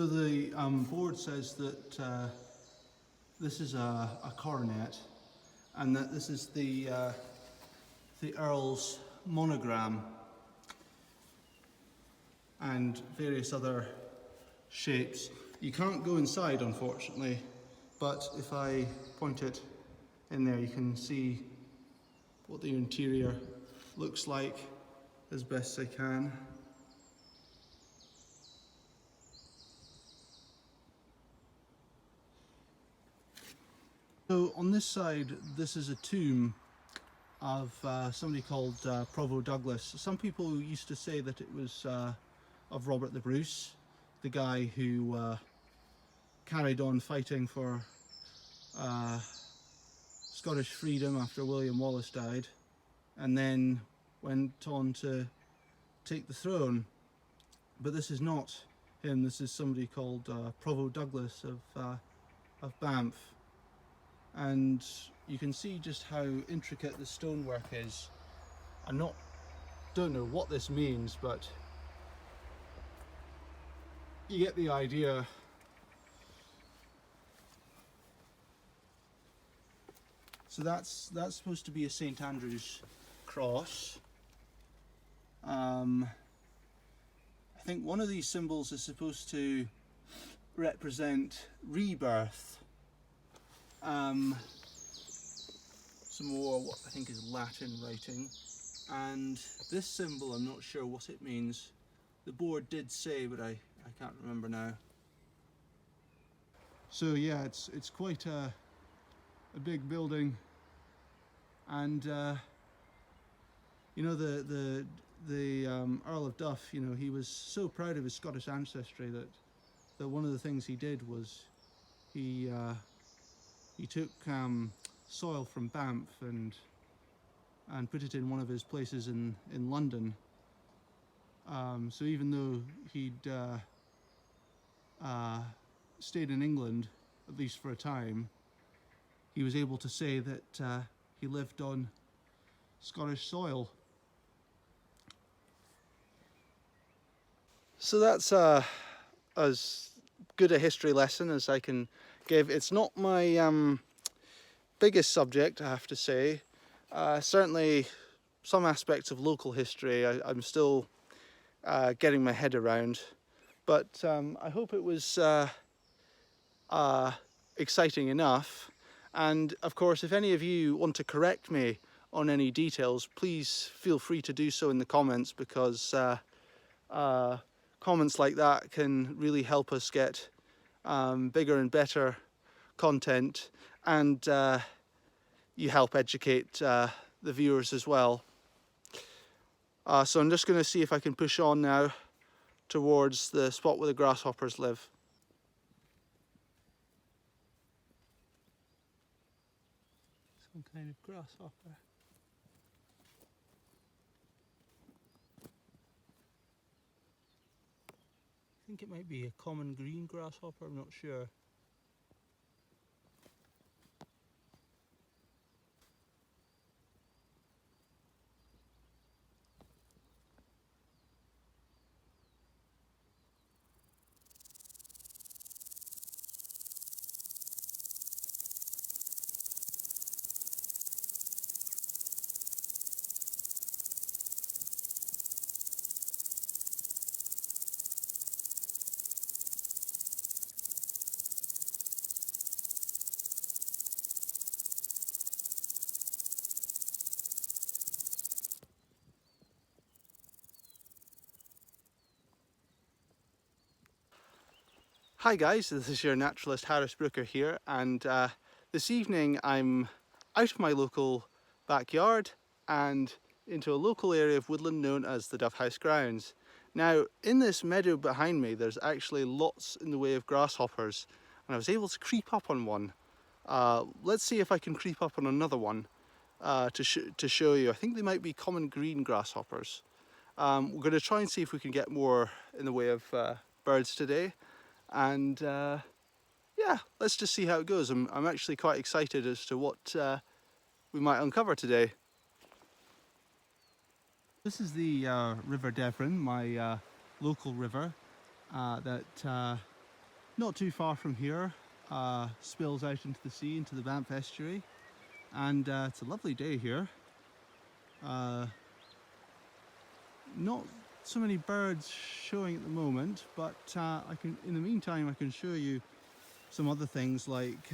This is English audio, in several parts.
So the board says that this is a coronet, and that this is the Earl's monogram and various other shapes. You can't go inside, unfortunately, but if I point it in there, you can see what the interior looks like as best I can. So on this side, this is a tomb of somebody called Provo Douglas. Some people used to say that it was of Robert the Bruce, the guy who carried on fighting for Scottish freedom after William Wallace died, and then went on to take the throne. But this is not him. This is somebody called Provo Douglas of Banff. And you can see just how intricate the stonework is. I don't know what this means, but you get the idea. So that's supposed to be a St. Andrew's cross. I think one of these symbols is supposed to represent rebirth. Some more what I think is Latin writing, and this symbol I'm not sure what it means. The board did say, but I can't remember now. So yeah, it's quite a big building, and you know, the Earl of Duff, you know, he was so proud of his Scottish ancestry that one of the things he did was he took soil from Banff and put it in one of his places in London. So even though he'd stayed in England, at least for a time, he was able to say that he lived on Scottish soil. So that's as good a history lesson as I can give. It's not my biggest subject, I have to say. Certainly some aspects of local history I'm still getting my head around, but I hope it was exciting enough. And of course, if any of you want to correct me on any details, please feel free to do so in the comments, because comments like that can really help us get bigger and better content, and you help educate the viewers as well. So I'm just going to see if I can push on now towards the spot where the grasshoppers live. Some kind of grasshopper. I think it might be a common green grasshopper, I'm not sure. Hi guys, this is your naturalist Harris Brooker here, and this evening I'm out of my local backyard and into a local area of woodland known as the Duff House grounds. Now, in this meadow behind me there's actually lots in the way of grasshoppers, and I was able to creep up on one. Let's see if I can creep up on another one to show you. I think they might be common green grasshoppers. We're going to try and see if we can get more in the way of birds today. And yeah, let's just see how it goes. I'm actually quite excited as to what we might uncover today. This is the River Deveron, my local river that not too far from here, spills out into the sea, into the Banff estuary, and it's a lovely day here. Not so many birds showing at the moment, but in the meantime I can show you some other things like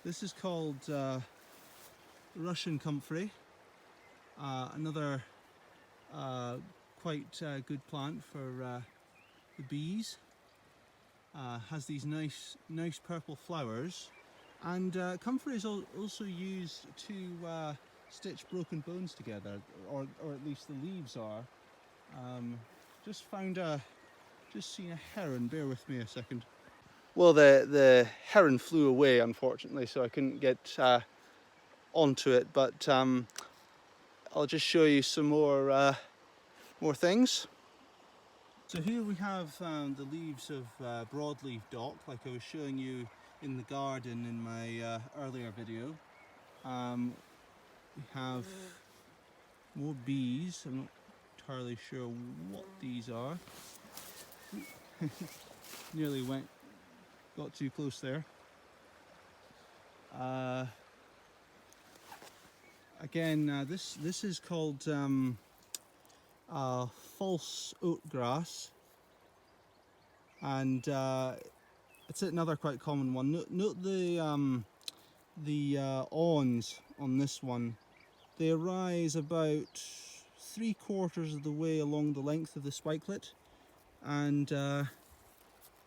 this is called Russian comfrey, another quite good plant for the bees. Has these nice purple flowers, and comfrey is also used to stitch broken bones together, or at least the leaves are. Just seen a heron. Bear with me a second. Well, the heron flew away, unfortunately, so I couldn't get onto it. But I'll just show you some more things. So here we have the leaves of broadleaf dock, like I was showing you in the garden in my earlier video. We have more bees. I'm not entirely sure what these are. Nearly got too close there. Again, this is called false oat grass, and it's another quite common one. Note the awns on this one. They rise about 3/4 of the way along the length of the spikelet, and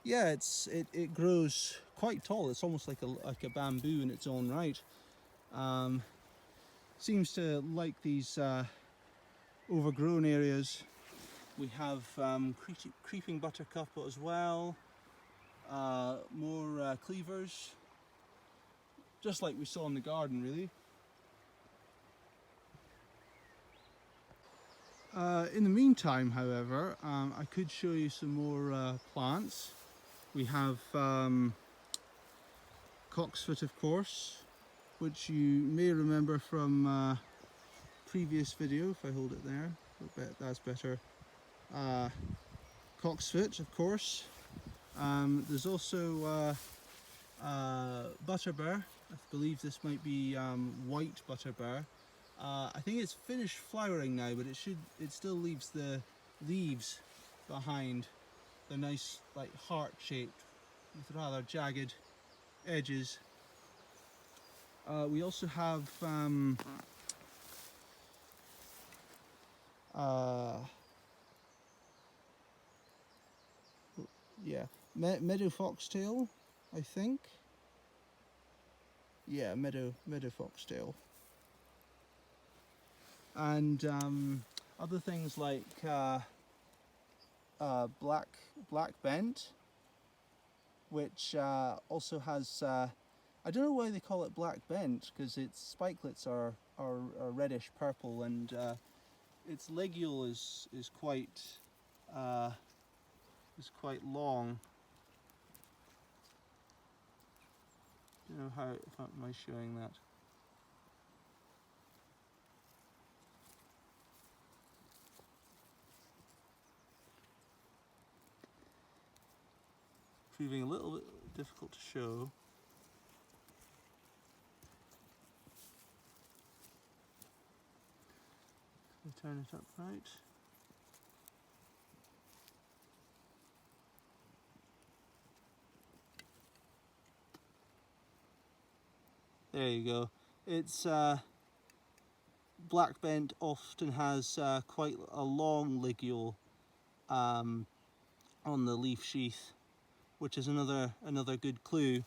yeah, it grows quite tall. It's almost like a bamboo in its own right. Seems to like these overgrown areas. We have creeping buttercup as well, more cleavers, just like we saw in the garden really. In the meantime, however, I could show you some more plants. We have cocksfoot, of course, which you may remember from previous video. If I hold it there, I bet that's better. Cocksfoot, of course. There's also butterbur. I believe this might be white butterbur. I think it's finished flowering now, but it still leaves the leaves behind. They're nice, like heart-shaped, with rather jagged edges. We also have meadow foxtail, I think. Yeah, meadow foxtail. And other things like black bent, which also has I don't know why they call it black bent, because its spikelets are reddish purple, and its ligule is quite long. I don't know how am I showing that. Proving a little bit difficult to show. Turn it upright. There you go. It's black bent often has quite a long ligule on the leaf sheath, which is another good clue.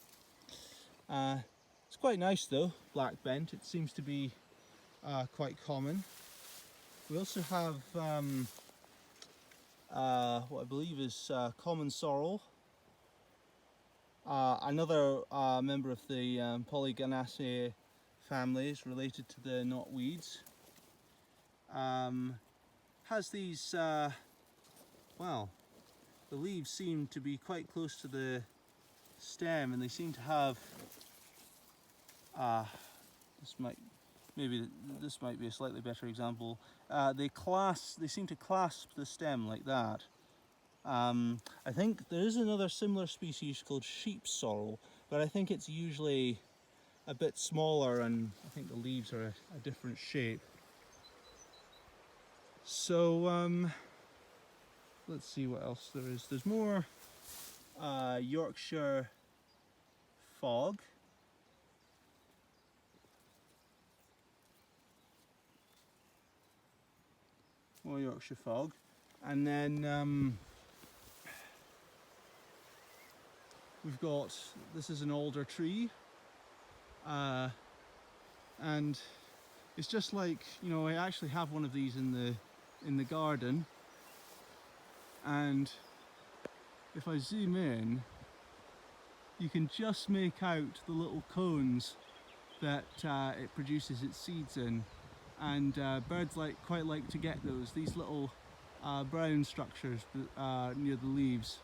It's quite nice though, black bent. It seems to be quite common. We also have what I believe is common sorrel. Another member of the Polygynnaceae family, is related to the knotweeds. Has these, well, the leaves seem to be quite close to the stem, and they seem to have, this might be a slightly better example. They seem to clasp the stem like that. I think there is another similar species called sheep sorrel, but I think it's usually a bit smaller, and I think the leaves are a different shape. So let's see what else there is. There's more Yorkshire fog. More Yorkshire fog. And then we've got, this is an alder tree. And it's just like, you know, I actually have one of these in the garden. And if I zoom in, you can just make out the little cones that it produces its seeds in, and birds quite like to get those, these little brown structures near the leaves.